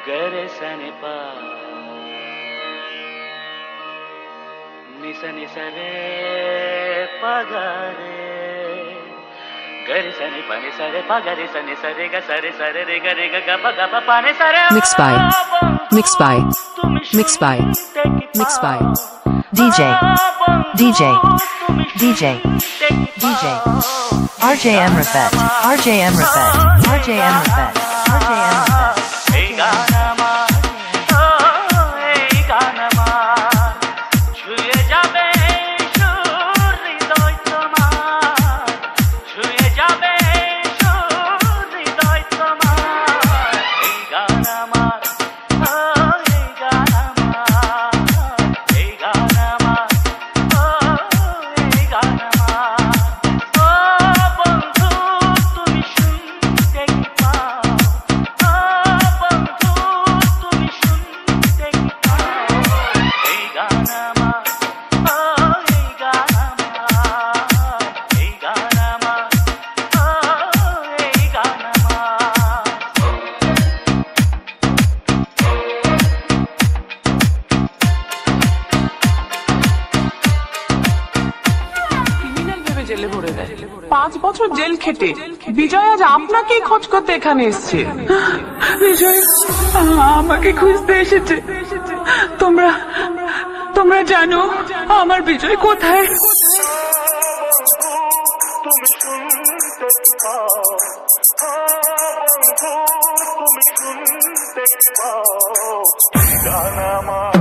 गरे सने पा निस निस रे पगरे गरे सने पाने सरे पगरे सने सरे ग सरे सरे रे ग ग ग पाने सरे Mixed by DJ RJM Rafet এই গান আমার এই গান আমার ছুঁয়ে যাবে সুর হৃদয় তোমার ছুঁয়ে যাবে সুর হৃদয় তোমার এই গান আমার এই গান আমার এই গান আমার এই গান আমার ও বন্ধু তুমি শুনতে কি পাও ও বন্ধু তুমি শুনতে কি পাও এই গান আমার এই গান আমার এই গান আমার এই গান আমার ক্রিমিনাল ভেবে জেলে ভরে দেয় 5 বছর জেল খেটে বিজয় আজ আপনাকেই খোঁজ করতে এখানে এসেছে। বিজয় আমাকে খুঁজতে এসেছে। তোমরা জানো আমার বিজয় কোথায়? তুমি শুনতে পাও বন্ধু তুমি শুনতে পাও গান আমার